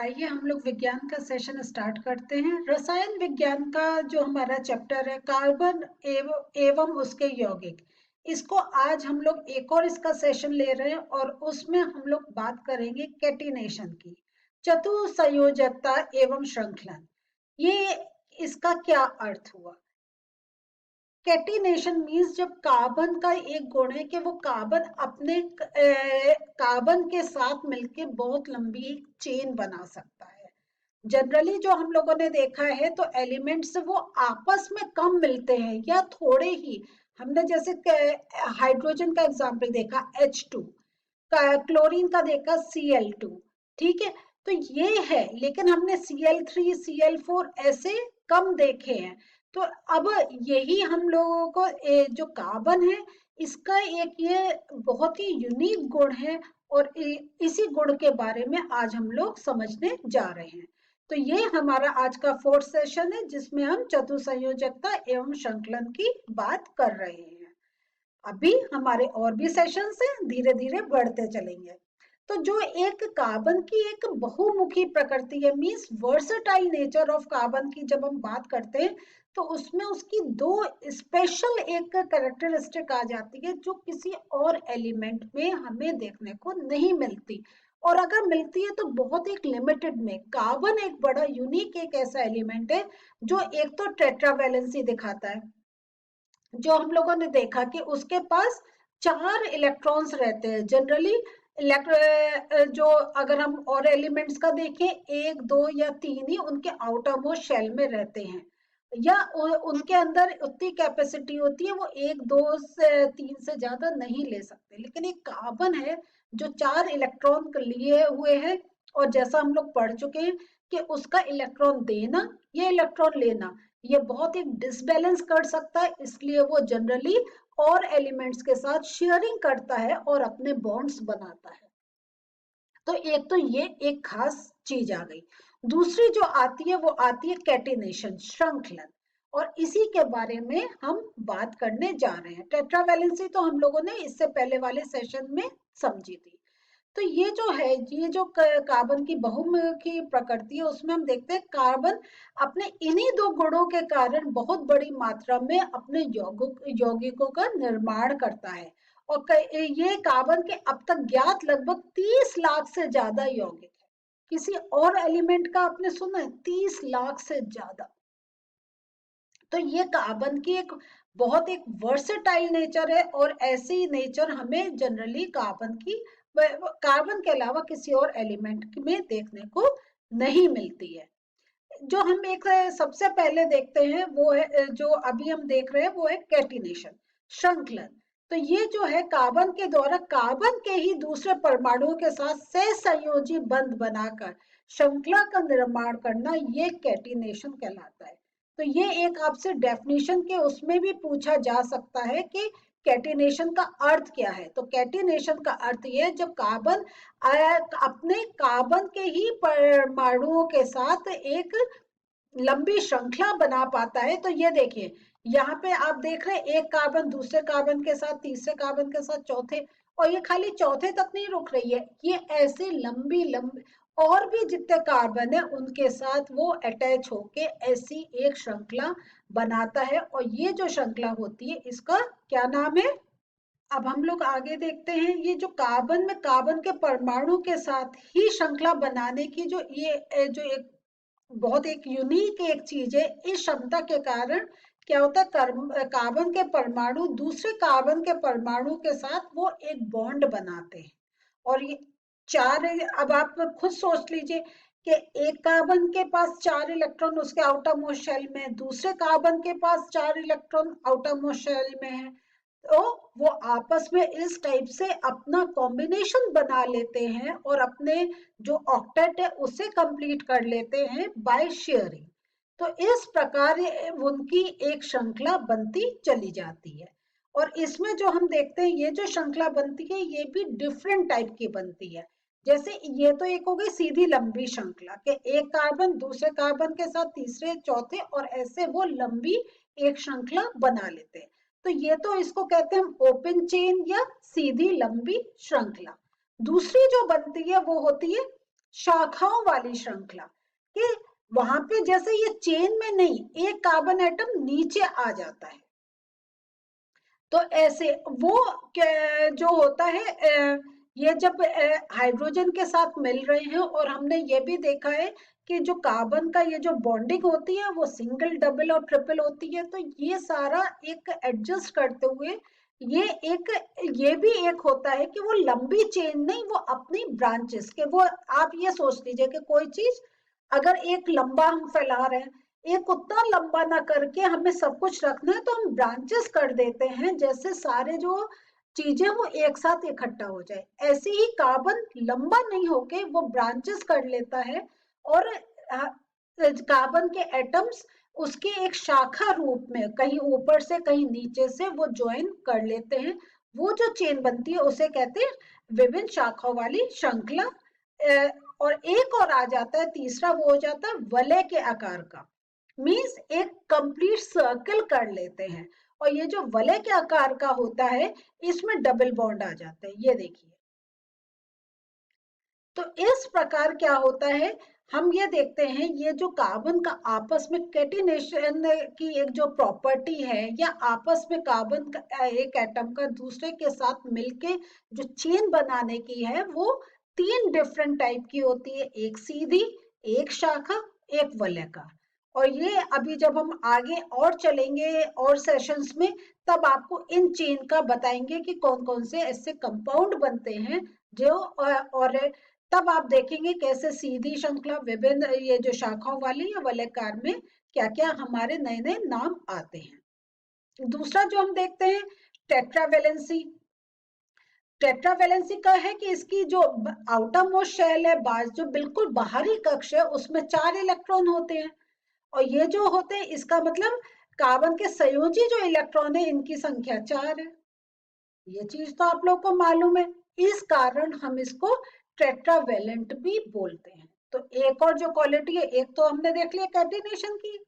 आइए हम लोग विज्ञान का सेशन स्टार्ट करते हैं। रसायन विज्ञान का जो हमारा चैप्टर है कार्बन एवं उसके यौगिक, इसको आज हम लोग एक और इसका सेशन ले रहे हैं और उसमें हम लोग बात करेंगे कैटिनेशन की, चतुसंयोजकता एवं श्रृंखलन। ये इसका क्या अर्थ हुआ? कैटिनेशन मीन्स जब कार्बन का एक गुण है कि वो कार्बन अपने कार्बन के साथ मिलके बहुत लंबी चेन बना सकता है। जनरली जो हम लोगों ने देखा है तो एलिमेंट्स वो आपस में कम मिलते हैं या थोड़े ही। हमने जैसे हाइड्रोजन का एग्जांपल देखा H2, क्लोरीन का देखा Cl2। ठीक है, तो ये है, लेकिन हमने Cl3 Cl4 ऐसे कम देखे हैं। तो अब यही हम लोगों को जो कार्बन है इसका एक ये बहुत ही यूनिक गुण है और इसी गुण के बारे में आज हम लोग समझने जा रहे हैं। तो ये हमारा आज का फोर्थ सेशन है जिसमें हम चतुसंयोजकता एवं श्रृंखलन की बात कर रहे हैं। अभी हमारे और भी सेशंस हैं, धीरे धीरे बढ़ते चलेंगे। तो जो एक कार्बन की एक बहुमुखी प्रकृति है, means versatile nature of carbon की जब हम बात करते हैं तो उसमें उसकी दो स्पेशल एक कैरेक्टरिस्टिक आ जाती है जो किसी और एलिमेंट में हमें देखने को नहीं मिलती, और अगर मिलती है तो बहुत एक लिमिटेड में। कार्बन एक बड़ा यूनिक एक ऐसा एलिमेंट है जो एक तो टेट्रावैलेंसी दिखाता है, जो हम लोगों ने देखा कि उसके पास 4 इलेक्ट्रॉन्स रहते हैं जनरली। जो अगर हम और एलिमेंट्स का देखें, 1 2 या 3 ही उनके आउटर मोस्ट शेल में रहते हैं, या उनके अंदर उतनी कैपेसिटी होती है, वो 1 2 से 3 से ज्यादा नहीं ले सकते। लेकिन एक कार्बन है जो 4 इलेक्ट्रॉन लिए हुए है, और जैसा हम लोग पढ़ चुके हैं कि उसका इलेक्ट्रॉन देना या इलेक्ट्रॉन लेना ये बहुत एक डिसबैलेंस कर सकता है, इसलिए वो जनरली और एलिमेंट्स के साथ शेयरिंग करता है और अपने बॉन्ड्स बनाता है। तो एक तो ये एक खास चीज आ गई। दूसरी जो आती है वो आती है कैटिनेशन, श्रृंखलन, और इसी के बारे में हम बात करने जा रहे हैं। टेट्रावैलेंसी तो हम लोगों ने इससे पहले वाले सेशन में समझी थी। तो ये जो है, ये जो कार्बन की बहुमुखी प्रकृति है उसमें हम देखते हैं कार्बन अपने इन्हीं दो गुणों के कारण बहुत बड़ी मात्रा में अपने यौगिकों का निर्माण करता है। और ये कार्बन के अब तक ज्ञात लगभग 30 लाख से ज्यादा यौगिक है। किसी और एलिमेंट का आपने सुना है 30 लाख से ज्यादा? तो ये कार्बन की एक बहुत एक वर्सेटाइल नेचर है, और ऐसी नेचर हमें जनरली कार्बन के अलावा किसी और एलिमेंट में देखने को नहीं मिलती है। जो हम एक सबसे पहले देखते हैं वो है, जो अभी हम देख रहे हैं वो है कैटिनेशन, श्रृंखलन। तो ये जो है कार्बन के द्वारा कार्बन के ही दूसरे परमाणुओं के साथ सहसंयोजी बंध बनाकर श्रृंखला का निर्माण करना, ये कैटिनेशन कहलाता है। तो ये एक आपसे डेफिनेशन के उसमें भी पूछा जा सकता है कि कैटिनेशन का अर्थ क्या है। तो कैटिनेशन का अर्थ ये है जब कार्बन अपने कार्बन के ही परमाणुओं के साथ एक लंबी श्रृंखला बना पाता है। तो ये देखिए, यहाँ पे आप देख रहे हैं एक कार्बन दूसरे कार्बन के साथ, तीसरे कार्बन के साथ, चौथे, और ये खाली चौथे तक नहीं रुक रही है, ये ऐसे लंबी लंबी और भी जितने कार्बन है उनके साथ वो अटैच होके ऐसी एक श्रृंखला बनाता है। और ये जो श्रृंखला होती है इसका क्या नाम है? अब हम लोग आगे देखते हैं। ये जो कार्बन में कार्बन के परमाणु के साथ ही श्रृंखला बनाने की जो ये जो एक बहुत एक यूनिक एक चीज है, इस क्षमता के कारण क्या होता है, कार्बन के परमाणु दूसरे कार्बन के परमाणु के साथ वो एक बॉन्ड बनाते हैं। और ये चार, अब आप खुद सोच लीजिए कि एक कार्बन के पास 4 इलेक्ट्रॉन उसके आउटर मोस्ट शेल में, दूसरे कार्बन के पास 4 इलेक्ट्रॉन आउटर मोस्ट शेल में है, तो वो आपस में इस टाइप से अपना कॉम्बिनेशन बना लेते हैं और अपने जो ऑक्टेट है उसे कंप्लीट कर लेते हैं बाय शेयरिंग। तो इस प्रकार उनकी एक श्रृंखला बनती चली जाती है। और इसमें जो हम देखते हैं ये जो श्रृंखला बनती है ये भी डिफरेंट टाइप की बनती है। जैसे ये तो एक हो गई सीधी लंबी श्रृंखला कि एक कार्बन दूसरे कार्बन के साथ, तीसरे, चौथे, और ऐसे वो लंबी एक श्रृंखला बना लेते हैं। तो ये तो इसको कहते हैं ओपन चेन या सीधी लंबी श्रृंखला। दूसरी जो बनती है वो होती है शाखाओं वाली श्रृंखला, कि वहां पे जैसे ये चेन में नहीं, एक कार्बन एटम नीचे आ जाता है। तो ऐसे वो जो होता है, ये जब हाइड्रोजन के साथ मिल रहे हैं, और हमने ये भी देखा है कि जो कार्बन का ये जो बॉन्डिंग होती है वो सिंगल, डबल और ट्रिपल होती है। तो ये सारा एक एडजस्ट करते हुए ये एक, ये भी एक होता है कि वो लंबी चेन नहीं, वो अपनी ब्रांचेस के, वो आप ये सोच लीजिए कि कोई चीज अगर एक लंबा हम फैला रहे हैं, एक उतना लंबा ना करके हमें सब कुछ रखना है, तो हम ब्रांचेस कर देते हैं, जैसे सारे जो चीजें वो एक साथ इकट्ठा हो जाए। ऐसे ही कार्बन लंबा नहीं होके वो ब्रांचेस कर लेता है, और कार्बन के एटम्स उसके एक शाखा रूप में कहीं ऊपर से कहीं नीचे से वो ज्वाइन कर लेते हैं। वो जो चेन बनती है उसे कहते हैं विभिन्न शाखाओं वाली श्रृंखला। और एक और आ जाता है तीसरा, वो हो जाता है वलय के आकार का, मीन्स एक कंप्लीट सर्कल कर लेते हैं। और ये जो वलय के आकार का होता है इसमें डबल बॉन्ड आ जाते हैं, ये देखिए। तो इस प्रकार क्या होता है, हम ये देखते हैं ये जो कार्बन का आपस में कैटिनेशन की एक जो प्रॉपर्टी है, या आपस में कार्बन का एक एटम का दूसरे के साथ मिलके जो चेन बनाने की है, वो 3 डिफरेंट टाइप की होती है, एक सीधी, एक शाखा, एक वलयाकार। और ये अभी जब हम आगे और चलेंगे और सेशंस में, तब आपको इन चेन का बताएंगे कि कौन कौन से ऐसे कंपाउंड बनते हैं जो, और तब आप देखेंगे कैसे सीधी श्रृंखला, विभिन्न ये जो शाखाओं वाली या वलयाकार में क्या क्या हमारे नए नए नाम आते हैं। दूसरा जो हम देखते हैं टेट्रावेलेंसी। टेट्रावेलेंसी का है कि इसकी जो आउटर मोस्ट शेल है, जो बिल्कुल बाहरी कक्ष है, उसमें 4 इलेक्ट्रॉन होते हैं। और ये जो होते हैं, इसका मतलब कार्बन के संयोजी जो इलेक्ट्रॉन है इनकी संख्या 4 है। ये चीज तो आप लोग को मालूम है। इस कारण हम इसको टेट्रावेलेंट भी बोलते हैं। तो एक और जो क्वालिटी है, एक तो हमने देख लिया कैटिनेशन की,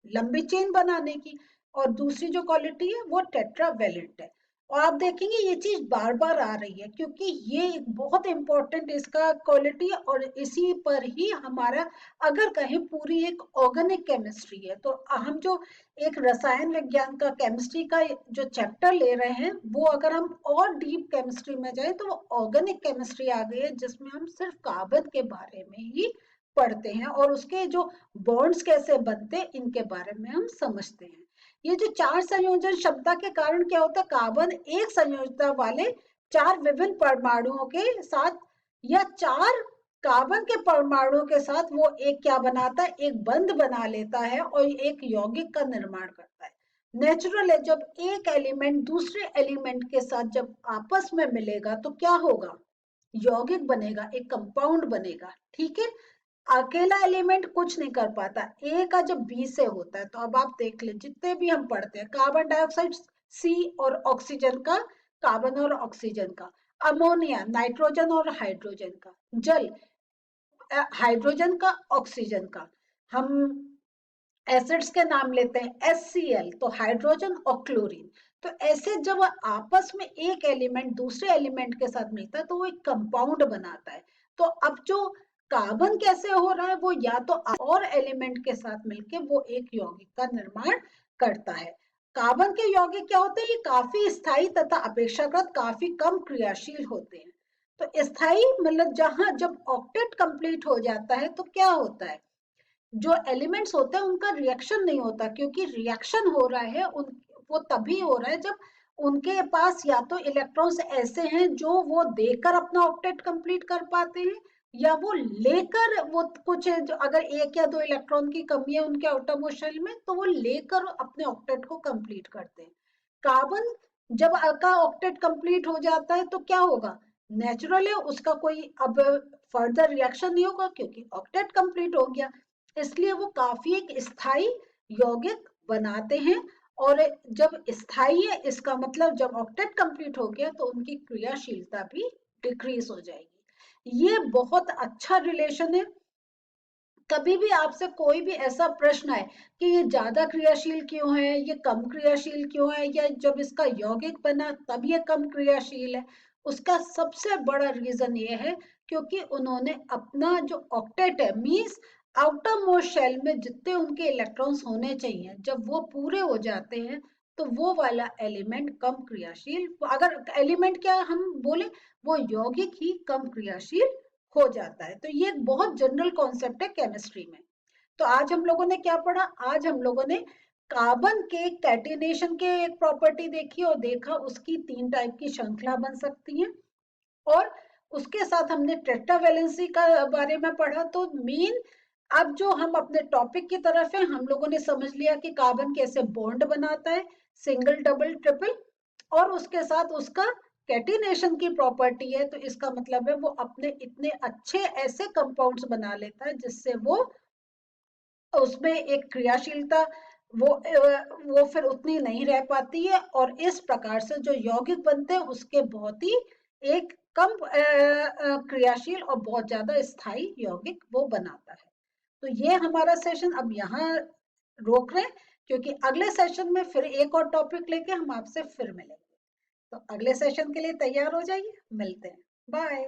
लंबी चेन बनाने की, और दूसरी जो क्वालिटी है वो टेट्रावेलेंट है। और आप देखेंगे ये चीज बार बार आ रही है, क्योंकि ये एक बहुत इंपॉर्टेंट इसका क्वालिटी है, और इसी पर ही हमारा अगर कहीं पूरी एक ऑर्गेनिक केमिस्ट्री है, तो हम जो एक रसायन विज्ञान का केमिस्ट्री का जो चैप्टर ले रहे हैं, वो अगर हम और डीप केमिस्ट्री में जाए तो वो ऑर्गेनिक केमिस्ट्री आ गई है, जिसमें हम सिर्फ कार्बन के बारे में ही पढ़ते हैं, और उसके जो बॉन्ड्स कैसे बनते हैं इनके बारे में हम समझते हैं। ये जो 4 संयोजन क्षमता के कारण क्या होता है, कार्बन एक संयोजकता वाले 4 विभिन्न परमाणुओं के साथ, या 4 कार्बन के परमाणुओं के साथ वो एक क्या बनाता है, एक बंध बना लेता है, और एक यौगिक का निर्माण करता है। नेचुरल है, जब एक एलिमेंट दूसरे एलिमेंट के साथ जब आपस में मिलेगा तो क्या होगा, यौगिक बनेगा, एक कंपाउंड बनेगा। ठीक है, अकेला एलिमेंट कुछ नहीं कर पाता। ए का जब बी से होता है, तो अब आप देख ले जितने भी हम पढ़ते हैं, कार्बन डाइऑक्साइड सी और ऑक्सीजन का, कार्बन और ऑक्सीजन का, अमोनिया, नाइट्रोजन और हाइड्रोजन का, जल, हाइड्रोजन का, ऑक्सीजन का, हम एसिड्स के नाम लेते हैं HCl, तो हाइड्रोजन और क्लोरीन। तो ऐसे जब आपस में एक एलिमेंट दूसरे एलिमेंट के साथ मिलता है तो वो एक कंपाउंड बनाता है। तो अब जो कार्बन कैसे हो रहा है, वो या तो और एलिमेंट के साथ मिलके वो एक यौगिक का निर्माण करता है। कार्बन के यौगिक क्या होते हैं, ये काफी स्थायी तथा अपेक्षाकृत काफी कम क्रियाशील होते हैं। तो स्थायी मतलब जहां जब ऑक्टेट कंप्लीट हो जाता है तो क्या होता है, जो एलिमेंट्स होते हैं उनका रिएक्शन नहीं होता, क्योंकि रिएक्शन हो रहा है वो तभी हो रहा है जब उनके पास या तो इलेक्ट्रॉन्स ऐसे हैं जो वो देकर अपना ऑक्टेट कंप्लीट कर पाते हैं, या वो लेकर वो कुछ जो अगर एक या दो इलेक्ट्रॉन की कमी है उनके आउटर मोस्ट शेल में, तो वो लेकर अपने ऑक्टेट को कंप्लीट करते हैं। कार्बन जब का ऑक्टेट कंप्लीट हो जाता है तो क्या होगा, नेचुरल है, उसका कोई अब फर्दर रिएक्शन नहीं होगा क्योंकि ऑक्टेट कंप्लीट हो गया। इसलिए वो काफी एक स्थायी यौगिक बनाते हैं। और जब स्थायी है इसका मतलब जब ऑक्टेट कंप्लीट हो गया तो उनकी क्रियाशीलता भी डिक्रीज हो जाएगी। ये बहुत अच्छा रिलेशन है। कभी भी आपसे कोई भी ऐसा प्रश्न है कि ये ज्यादा क्रियाशील क्यों है, ये कम क्रियाशील क्यों है, या जब इसका यौगिक बना तब ये कम क्रियाशील है, उसका सबसे बड़ा रीजन ये है क्योंकि उन्होंने अपना जो ऑक्टेट है, मीन्स आउटर मोस्ट शेल में जितने उनके इलेक्ट्रॉन्स होने चाहिए, जब वो पूरे हो जाते हैं तो वो वाला एलिमेंट कम क्रियाशील, अगर एलिमेंट क्या हम बोले, वो यौगिक ही कम क्रियाशील हो जाता है। तो ये एक बहुत जनरल कॉन्सेप्ट है केमिस्ट्री में। तो आज हम लोगों ने क्या पढ़ा, आज हम लोगों ने कार्बन के कैटिनेशन के एक प्रॉपर्टी देखी और देखा उसकी 3 टाइप की श्रृंखला बन सकती है। और उसके साथ हमने टेट्रावैलेंसी का बारे में पढ़ा। तो मेन अब जो हम अपने टॉपिक की तरफ है, हम लोगों ने समझ लिया कि कार्बन कैसे बॉन्ड बनाता है, सिंगल डबल ट्रिपल, और उसके साथ उसका कैटिनेशन की प्रॉपर्टी है। तो इसका मतलब है वो अपने इतने अच्छे ऐसे कंपाउंड्स बना लेता है जिससे वो उसमें एक क्रियाशीलता वो फिर उतनी नहीं रह पाती है, और इस प्रकार से जो यौगिक बनते हैं उसके बहुत ही एक कम क्रियाशील और बहुत ज्यादा स्थायी यौगिक वो बनाता है। तो ये हमारा सेशन अब यहाँ रोक रहे हैं, क्योंकि अगले सेशन में फिर एक और टॉपिक लेके हम आपसे फिर मिलेंगे। तो अगले सेशन के लिए तैयार हो जाइए, मिलते हैं, बाय।